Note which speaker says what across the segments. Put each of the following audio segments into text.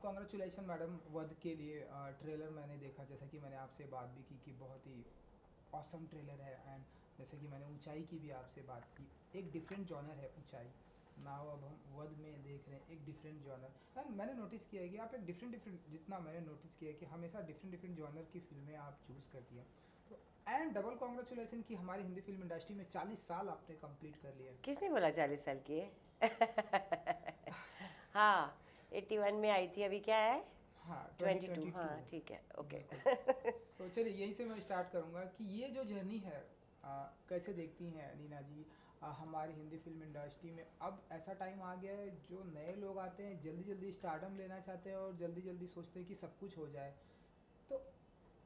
Speaker 1: Congratulation madam वध के लिए। ट्रेलर मैंने देखा, जैसा कि मैंने आपसे बात भी की कि बहुत ही ऑसम ट्रेलर है। एंड जैसे कि मैंने ऊंचाई की भी आपसे बात की, एक डिफरेंट जॉनर है ऊंचाई। नाउ अब हम वध में देख रहे हैं एक डिफरेंट जॉनर। एंड मैंने नोटिस किया है कि आप एक डिफरेंट डिफरेंट, जितना मैंने नोटिस किया है कि हमेशा डिफरेंट डिफरेंट जॉनर की फिल्में आप चूज़ करती हैं। तो एंड डबल कॉन्ग्रेचुलेसन कि हमारी हिंदी फिल्म इंडस्ट्री में 40 साल आपने कंप्लीट कर लिया
Speaker 2: किसने बोला 40 साल की है? हाँ, 81 में आई थी, अभी क्या है?
Speaker 1: हाँ,
Speaker 2: 22,
Speaker 1: 2022।
Speaker 2: हाँ ठीक है, ओके।
Speaker 1: बिल्कुल। सो चलिए यहीं से मैं स्टार्ट करूँगा कि ये जो जर्नी है, कैसे देखती हैं नीना जी? हमारी हिंदी फिल्म इंडस्ट्री में अब ऐसा टाइम आ गया है, जो नए लोग आते हैं जल्दी जल्दी स्टारडम लेना चाहते हैं और जल्दी जल्दी सोचते हैं कि सब कुछ हो जाए। तो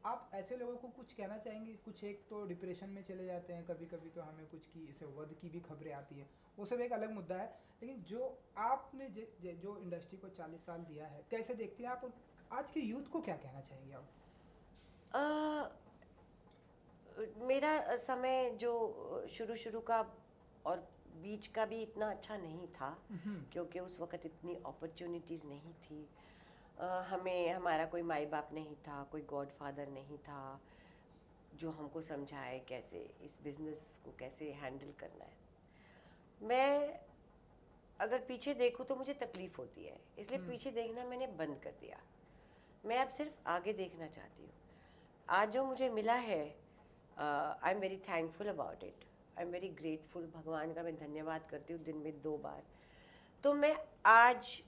Speaker 1: आप ऐसे लोगों को कुछ कहना चाहेंगे? कुछ एक तो डिप्रेशन में चले जाते हैं, कभी कभी तो हमें कुछ की इसे वध की भी खबरें आती हैं, वो सब एक अलग मुद्दा है। लेकिन जो आपने जो इंडस्ट्री को 40 साल दिया है, कैसे देखती हैं आप? और आज के यूथ को क्या कहना चाहेंगे आप?
Speaker 2: अ, मेरा समय जो शुरू शुरू का और बीच का भी इतना अच्छा नहीं था,
Speaker 1: हम्म।
Speaker 2: क्योंकि उस वक़्त इतनी अपॉर्चुनिटीज़ नहीं थी। हमें हमारा कोई माई बाप नहीं था, कोई गॉडफादर नहीं था जो हमको समझाए कैसे इस बिज़नेस को कैसे हैंडल करना है। मैं अगर पीछे देखूँ तो मुझे तकलीफ़ होती है, इसलिए
Speaker 1: हम्म।
Speaker 2: पीछे देखना मैंने बंद कर दिया। मैं अब सिर्फ आगे देखना चाहती हूँ। आज जो मुझे मिला है, I am very thankful about it. I am very grateful. भगवान का मैं धन्यवाद करती हूँ दिन में 2 बार। तो मैं आज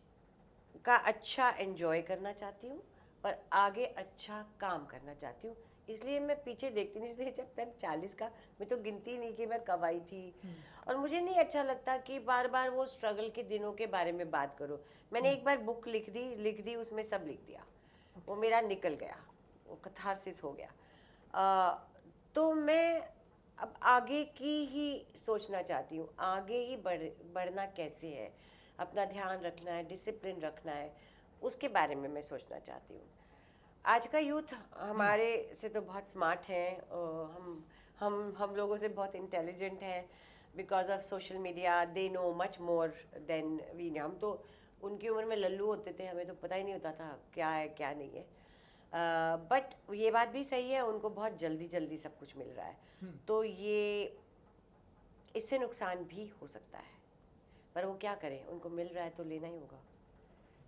Speaker 2: का अच्छा एंजॉय करना चाहती हूँ और आगे अच्छा काम करना चाहती हूँ। इसलिए मैं पीछे देखती नहीं, इसलिए जब तक 40 का मैं तो गिनती नहीं कि मैं कब आई थी।
Speaker 1: हम्म।
Speaker 2: और मुझे नहीं अच्छा लगता कि बार बार वो स्ट्रगल के दिनों के बारे में बात करो। मैंने
Speaker 1: हम्म।
Speaker 2: एक बार बुक लिख दी, उसमें सब लिख दिया। वो
Speaker 1: ओके।
Speaker 2: मेरा निकल गया, वो कथारसिस हो गया। अ, तो मैं अब आगे की ही सोचना चाहती हूँ। आगे ही बढ़ना कैसे है, अपना ध्यान रखना है, डिसिप्लिन रखना है, उसके बारे में मैं सोचना चाहती हूँ। आज का यूथ
Speaker 1: हम्म।
Speaker 2: हमारे से तो बहुत स्मार्ट है। हम लोगों से बहुत इंटेलिजेंट हैं। Because of social media they know much more than we. हम तो उनकी उम्र में लल्लू होते थे, हमें तो पता ही नहीं होता था क्या है क्या नहीं है। बट ये बात भी सही है, उनको बहुत जल्दी जल्दी सब कुछ मिल रहा है।
Speaker 1: हम्म।
Speaker 2: तो ये इससे नुकसान भी हो सकता है, पर वो क्या करें, उनको मिल रहा है तो लेना ही होगा।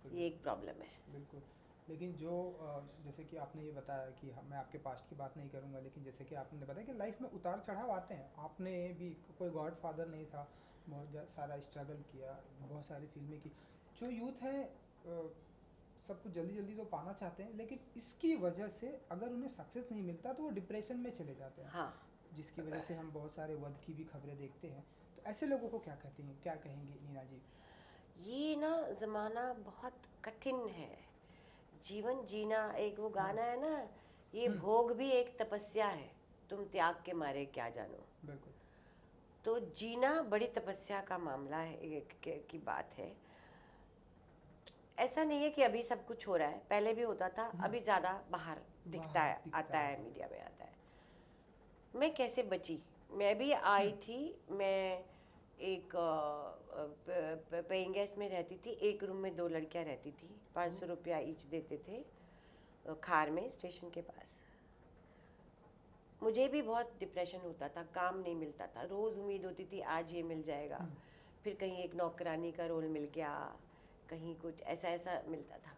Speaker 1: बिल्कुल
Speaker 2: ये एक प्रॉब्लम है।
Speaker 1: बिल्कुल। लेकिन जो जैसे कि आपने ये बताया कि मैं आपके पास्ट की बात नहीं करूंगा, लेकिन जैसे कि आपने बताया कि लाइफ में उतार चढ़ाव आते हैं, आपने भी कोई गॉड फादर नहीं था, बहुत सारा स्ट्रगल किया, बहुत सारी फिल्में की। जो यूथ है सब कुछ जल्दी जल्दी तो पाना चाहते हैं, लेकिन इसकी वजह से अगर उन्हें सक्सेस नहीं मिलता तो वो डिप्रेशन में चले जाते हैं,
Speaker 2: हाँ,
Speaker 1: जिसकी वजह से हम बहुत सारे वध की भी खबरें देखते हैं। तो ऐसे लोगों को क्या कहती हैं, क्या कहेंगी नीना जी?
Speaker 2: ये ना ज़माना बहुत कठिन है। जीवन जीना, एक वो
Speaker 1: हम्म।
Speaker 2: गाना है ना, ये
Speaker 1: हम्म।
Speaker 2: भोग भी एक तपस्या है, तुम त्याग के मारे क्या जानो।
Speaker 1: बिल्कुल।
Speaker 2: तो जीना बड़ी तपस्या का मामला है, की बात है। ऐसा नहीं है कि अभी सब कुछ हो रहा है, पहले भी होता था,
Speaker 1: हम्म।
Speaker 2: अभी ज़्यादा बाहर दिखता
Speaker 1: बाहर
Speaker 2: है,
Speaker 1: दिखता
Speaker 2: आता है,
Speaker 1: है।
Speaker 2: मीडिया में आता है। मैं कैसे बची? मैं भी आई
Speaker 1: हम्म।
Speaker 2: थी। मैं एक पेइंग गेस्ट में रहती थी। एक रूम में 2 लड़कियां रहती थी,
Speaker 1: ओ।
Speaker 2: 500 रुपया ईच देते थे, खार में स्टेशन के पास। मुझे भी बहुत डिप्रेशन होता था, काम नहीं मिलता था, रोज़ उम्मीद होती थी आज ये मिल जाएगा,
Speaker 1: हम्म।
Speaker 2: फिर कहीं एक नौकरानी का रोल मिल गया, कहीं कुछ ऐसा ऐसा मिलता था।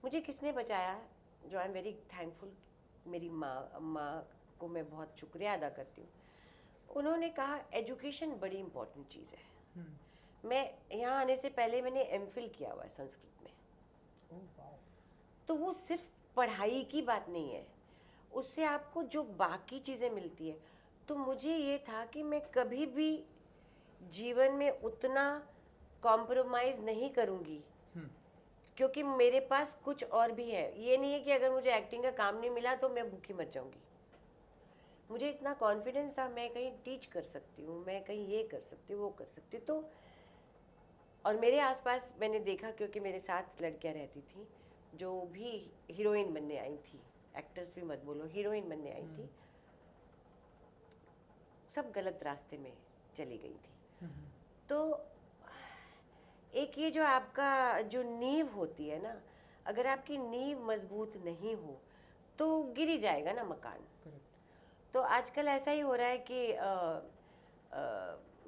Speaker 2: मुझे किसने बचाया? जो आई एम वेरी थैंकफुल, मेरी माँ को मैं बहुत शुक्रिया अदा करती हूँ। उन्होंने कहा एजुकेशन बड़ी इम्पोर्टेंट चीज़ है।
Speaker 1: हम्म।
Speaker 2: मैं यहाँ आने से पहले मैंने एमफिल किया हुआ है संस्कृत में।
Speaker 1: Oh wow.
Speaker 2: तो वो सिर्फ पढ़ाई की बात नहीं है, उससे आपको जो बाकी चीज़ें मिलती है। तो मुझे ये था कि मैं कभी भी जीवन में उतना कॉम्प्रोमाइज़ नहीं करूँगी,
Speaker 1: हम्म।
Speaker 2: क्योंकि मेरे पास कुछ और भी है। ये नहीं है कि अगर मुझे एक्टिंग का काम नहीं मिला तो मैं भूखी मर जाऊँगी। मुझे इतना कॉन्फिडेंस था, मैं कहीं टीच कर सकती हूँ, मैं कहीं ये कर सकती हूँ, वो कर सकती हूँ। तो और मेरे आसपास मैंने देखा, क्योंकि मेरे साथ लड़कियां रहती थी जो भी हीरोइन बनने आई थी, एक्टर्स भी मत बोलो, हीरोइन बनने आई
Speaker 1: हम्म।
Speaker 2: थी, सब गलत रास्ते में चली गई थी।
Speaker 1: हम्म।
Speaker 2: तो एक ये जो आपका जो नींव होती है ना, अगर आपकी नींव मजबूत नहीं हो तो गिर ही जाएगा ना मकान।
Speaker 1: करेक्ट।
Speaker 2: तो आजकल ऐसा ही हो रहा है कि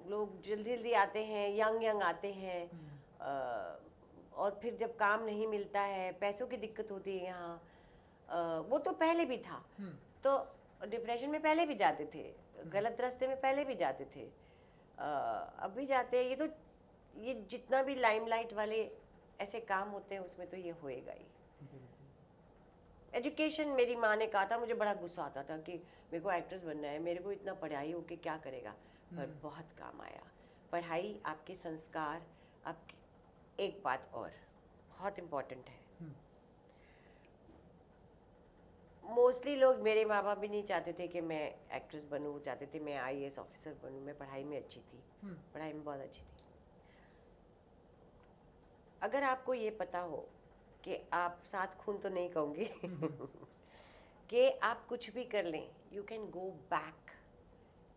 Speaker 2: लोग जल्दी जल्दी आते हैं, यंग यंग आते हैं, और फिर जब काम नहीं मिलता है, पैसों की दिक्कत होती है यहाँ, वो तो पहले भी था, तो डिप्रेशन में पहले भी जाते थे, गलत रास्ते में पहले भी जाते थे, अब भी जाते हैं। ये जितना भी लाइमलाइट वाले ऐसे काम होते हैं उसमें तो ये होएगा ही। एजुकेशन, मेरी माँ ने कहा था, मुझे बड़ा गुस्सा आता था कि मेरे को एक्ट्रेस बनना है, मेरे को इतना पढ़ाई होके क्या करेगा, पर बहुत काम आया। पढ़ाई आपके संस्कार, आपकी एक बात और बहुत इम्पोर्टेंट है, मोस्टली लोग, मेरे माँ बाप भी नहीं चाहते थे कि मैं एक्ट्रेस बनूँ, वो चाहते थे मैं IAS ऑफिसर बनूँ। मैं पढ़ाई में अच्छी थी, पढ़ाई में बहुत अच्छी थी। अगर आपको ये पता हो कि आप 7 खून तो नहीं कहूँगी कि आप कुछ भी कर लें, you can go back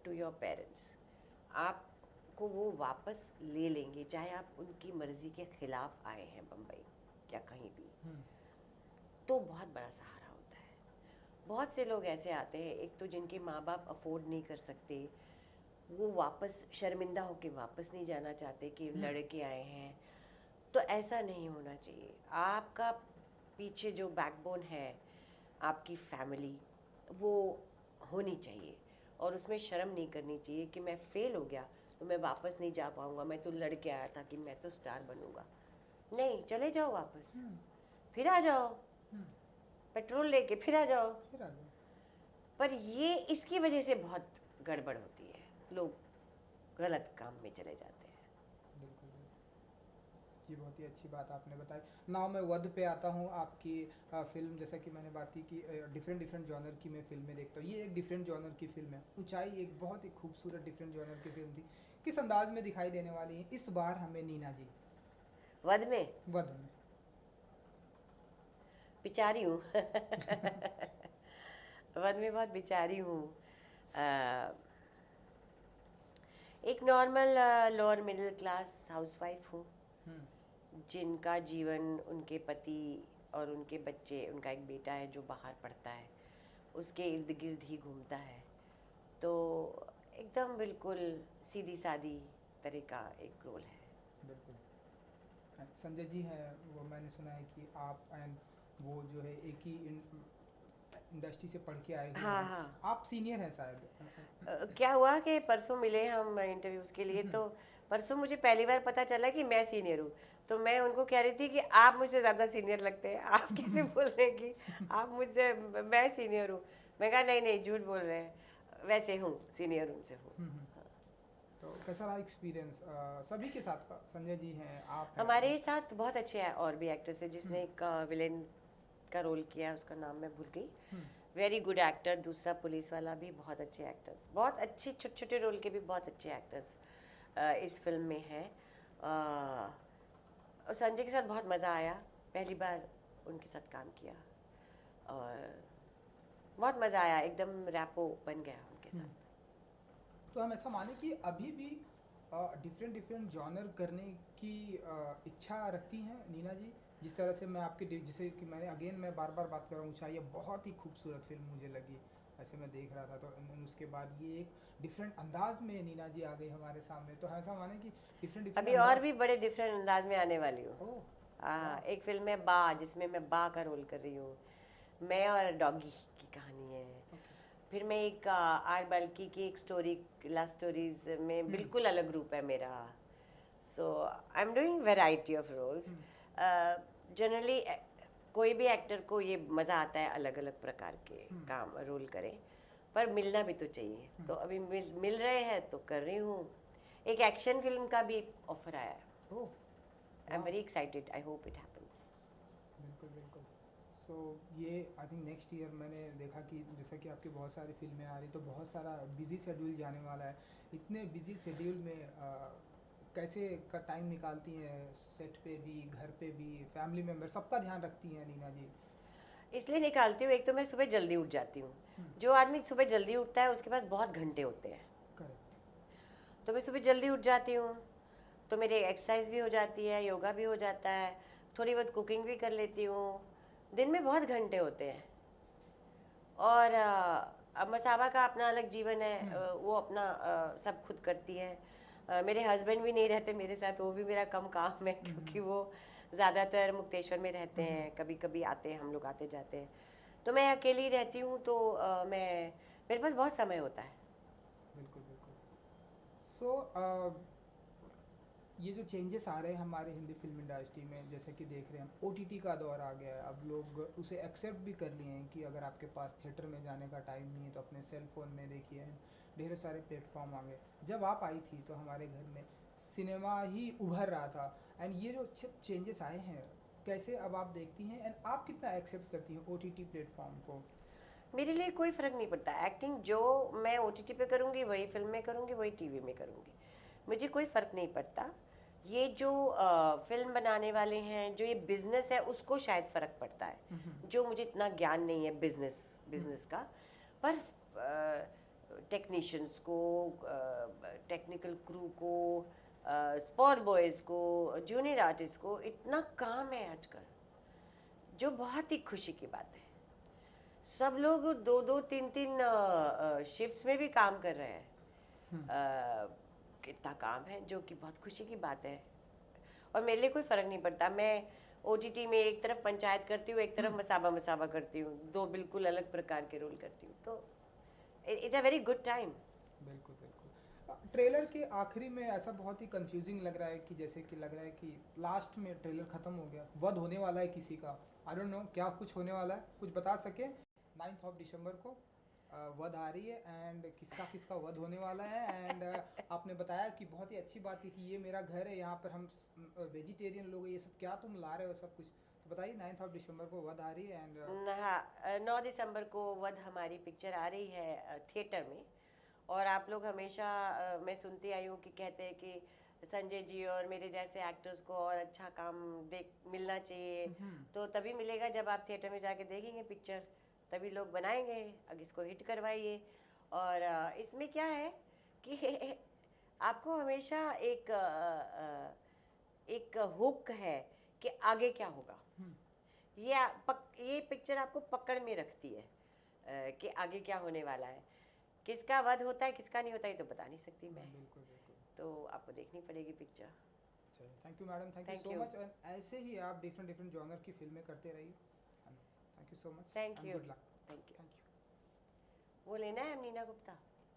Speaker 2: to your parents, आपको वो वापस ले लेंगे, चाहे आप उनकी मर्जी के खिलाफ आए हैं बम्बई या कहीं भी, तो बहुत बड़ा सहारा होता है। बहुत से लोग ऐसे आते हैं, एक तो जिनके माँ बाप अफोर्ड नहीं कर सकते, वो वापस शर्मिंदा होके वापस नहीं जाना चाहते कि लड़के आए हैं, तो ऐसा नहीं होना चाहिए। आपका पीछे जो बैकबोन है, आपकी फैमिली, वो होनी चाहिए, और उसमें शर्म नहीं करनी चाहिए कि मैं फेल हो गया तो मैं वापस नहीं जा पाऊँगा, मैं तो लड़ के आया था कि मैं तो स्टार बनूँगा। नहीं, चले जाओ वापस, फिर आ जाओ, पेट्रोल लेके फिर आ जाओ। पर ये इसकी वजह से बहुत गड़बड़ होती है, लोग गलत काम में चले जाते हैं।
Speaker 1: ये बहुत ही अच्छी बात आपने बताई। नाउ मैं वध पे आता हूँ। आपकी फिल्म, जैसा कि मैंने बात की कि डिफरेंट जॉनर की मैं फिल्में देखता हूँ, ये एक डिफरेंट जॉनर की फिल्म है। ऊंचाई एक बहुत ही खूबसूरत डिफरेंट जॉनर की फिल्म थी। किस अंदाज में दिखाई देने वाली है इस बार हमें नीना जी
Speaker 2: वध में?
Speaker 1: वध में
Speaker 2: बेचारी हूँ वध में बहुत बेचारी हूँ। एक normal lower middle class housewife हूँ, जिनका जीवन, उनके पति और उनके बच्चे, उनका एक बेटा है जो बाहर पढ़ता है, उसके इर्द गिर्द ही घूमता है। तो एकदम बिल्कुल सीधी सादी तरह का एक रोल है।
Speaker 1: बिल्कुल। संजय जी हैं, वो मैंने सुना है कि आप एंड वो जो है एक ही इंडस्ट्री से पढ़ के आए हुए
Speaker 2: हाँ
Speaker 1: हैं।
Speaker 2: हाँ।
Speaker 1: आप सीनियर हैं शायद।
Speaker 2: क्या हुआ कि परसों मिले हम इंटरव्यूज़ के लिए, तो परसों मुझे पहली बार पता चला कि मैं सीनियर हूँ। तो मैं उनको कह रही थी कि आप मुझसे ज़्यादा सीनियर लगते हैं, आप कैसे बोल रहे हैं कि आप मुझसे, मैं सीनियर हूँ। मैं कहा नहीं नहीं, झूठ बोल रहे हैं, वैसे हूँ, सीनियर उनसे हूँ।
Speaker 1: तो कैसा रहा एक्सपीरियंस सभी के साथ का? संजय जी हैं, आप हैं,
Speaker 2: हमारे साथ बहुत अच्छे हैं और भी एक्टर्स है, जिसने एक विलेन का रोल किया है, उसका नाम मैं भूल गई, वेरी गुड एक्टर। दूसरा पुलिस वाला भी बहुत अच्छे एक्टर्स, बहुत अच्छे छोटे छोटे रोल के भी बहुत अच्छे एक्टर्स इस फिल्म में हैं। और संजय के साथ बहुत मज़ा आया, पहली बार उनके साथ काम किया और बहुत मज़ा आया, एकदम रैपो बन गया उनके साथ।
Speaker 1: तो हम ऐसा माने कि अभी भी डिफरेंट जॉनर करने की इच्छा रखती हैं नीना जी? जिस तरह से मैं आपके, जिसे कि मैंने मैं बार बार बात कर रहा हूँ, ऊंचाई बहुत ही खूबसूरत फिल्म मुझे लगी, ऐसे मैं देख रहा था, तो उसके बाद ये एक डिफरेंट अंदाज में नीना जी आ गई हमारे सामने। तो ऐसा माने कि डिफरेंट
Speaker 2: अभी और भी बड़े डिफरेंट अंदाज में आने वाली हूँ। एक फिल्म है बा, जिसमें मैं बा का रोल कर रही हूँ, मैं और डॉगी की कहानी है। फिर मैं एक आर बल्कि की एक स्टोरी, लव स्टोरीज में बिल्कुल अलग रूप है मेरा। So I am doing variety of roles. Generally कोई भी एक्टर को ये मज़ा आता है अलग अलग प्रकार के काम रोल करें, पर मिलना भी तो चाहिए। तो अभी मिल रहे हैं तो कर रही हूँ। एक एक्शन फिल्म का भी ऑफर आया है। I am very excited, I hope it happens.
Speaker 1: बिल्कुल बिल्कुल। सो ये आई थिंक नेक्स्ट ईयर मैंने देखा कि जैसा कि आपकी बहुत सारी फिल्में आ रही, तो बहुत सारा बिजी शेड्यूल जाने वाला है। इतने बिजी शेड्यूल में कैसे का टाइम निकालती हैं, सेट पे भी, घर पे भी, फैमिली मेम्बर सबका ध्यान रखती हैं नीना जी?
Speaker 2: इसलिए निकालती हूँ, एक तो मैं सुबह जल्दी उठ जाती हूँ। जो आदमी सुबह जल्दी उठता है उसके पास बहुत घंटे होते हैं।
Speaker 1: करेक्ट।
Speaker 2: तो मैं सुबह जल्दी उठ जाती हूँ, तो मेरी एक्सरसाइज भी हो जाती है, योगा भी हो जाता है, थोड़ी बहुत कुकिंग भी कर लेती हूँ। दिन में बहुत घंटे होते हैं। और अब मसाबा का अपना अलग जीवन है, वो अपना सब खुद करती है। मेरे हस्बैंड भी नहीं रहते मेरे साथ, वो भी मेरा कम काम है क्योंकि वो ज़्यादातर मुक्तेश्वर में रहते हैं, कभी कभी आते हैं, हम लोग आते जाते हैं। तो मैं अकेली रहती हूँ, तो मेरे पास बहुत समय होता है।
Speaker 1: बिल्कुल बिल्कुल। सो ये जो चेंजेस आ रहे हैं हमारे हिंदी फिल्म इंडस्ट्री में, जैसे कि देख रहे हैं हम ओटीटी का दौर आ गया है, अब लोग उसे एक्सेप्ट भी कर लिए हैं कि अगर आपके पास थिएटर में जाने का टाइम नहीं है तो अपने सेल फोन में देखिए। ढेर सारे प्लेटफॉर्म आ गए। जब आप आई थी तो हमारे घर में सिनेमा ही उभर रहा था। एंड ये जो चेंजेस आए हैं, कैसे अब आप देखती हैं एंड आप कितना एक्सेप्ट करती हैं ओटीटी प्लेटफॉर्म को?
Speaker 2: मेरे लिए कोई फ़र्क नहीं पड़ता। एक्टिंग जो मैं ओटीटी पे करूँगी वही फिल्म में करूँगी, वही टीवी में करूँगी, मुझे कोई फ़र्क नहीं पड़ता। ये जो फिल्म बनाने वाले हैं, जो ये बिजनेस है, उसको शायद फ़र्क पड़ता है, जो मुझे इतना ज्ञान नहीं है बिजनेस का। पर टेक्नीशियंस को, टेक्निकल क्रू को, स्पॉट बॉयज़ को, जूनियर आर्टिस्ट को इतना काम है आजकल, जो बहुत ही खुशी की बात है। सब लोग 2-2 3-3 शिफ्ट्स में भी काम कर रहे हैं। कितना काम है, जो कि बहुत खुशी की बात है। और मेरे लिए कोई फ़र्क नहीं पड़ता। मैं ओटीटी में एक तरफ पंचायत करती हूँ, एक तरफ मसाबा मसाबा करती हूँ, दो बिल्कुल अलग प्रकार के रोल करती हूँ। तो it's a very good time.
Speaker 1: बिल्कुल बिल्कुल। ट्रेलर के आखिरी में ऐसा बहुत ही कंफ्यूजिंग लग रहा है कि जैसे कि लग रहा है कि लास्ट में ट्रेलर ख़त्म हो गया, वध होने वाला है किसी का। आई डोंट नो क्या कुछ होने वाला है, कुछ बता सके? 9 दिसंबर को वध आ रही है एंड किसका किसका वध होने वाला है। एंड आपने बताया कि बहुत ही अच्छी बात है कि ये मेरा घर है, यहाँ पर हम वेजिटेरियन लोग हैं, ये सब क्या तुम ला रहे हो सब कुछ। तो बताइए 9 दिसंबर को वध आ रही है एंड
Speaker 2: हाँ, 9 दिसंबर को वध हमारी पिक्चर आ रही है थिएटर में। और आप लोग हमेशा, मैं सुनती आई हूँ कि कहते हैं कि संजय जी और मेरे जैसे एक्टर्स को और अच्छा काम देख मिलना चाहिए। तो तभी मिलेगा जब आप थिएटर में जाके देखेंगे पिक्चर, तभी लोग बनाएंगे। अब इसको हिट करवाइए। और इसमें क्या है कि आपको हमेशा एक हुक है कि आगे क्या होगा। ये पिक्चर आपको पकड़ में रखती है कि आगे क्या होने वाला है। किसका वध होता है, किसका नहीं होता, ये तो बता नहीं सकती मैं।
Speaker 1: बिल्कुल बिल्कुल।
Speaker 2: तो आपको देखनी पड़ेगी पिक्चर।
Speaker 1: चलिए, thank you madam, thank you
Speaker 2: Thank
Speaker 1: so
Speaker 2: you.
Speaker 1: Much. And ऐसे ही आप डिफरेंट डिफरेंट जॉनर की फिल्में करते रहिए। Thank you so much
Speaker 2: thank
Speaker 1: and
Speaker 2: you.
Speaker 1: Good luck.
Speaker 2: Thank you.
Speaker 1: Thank you.
Speaker 2: वो लेना है मीना गुप्ता।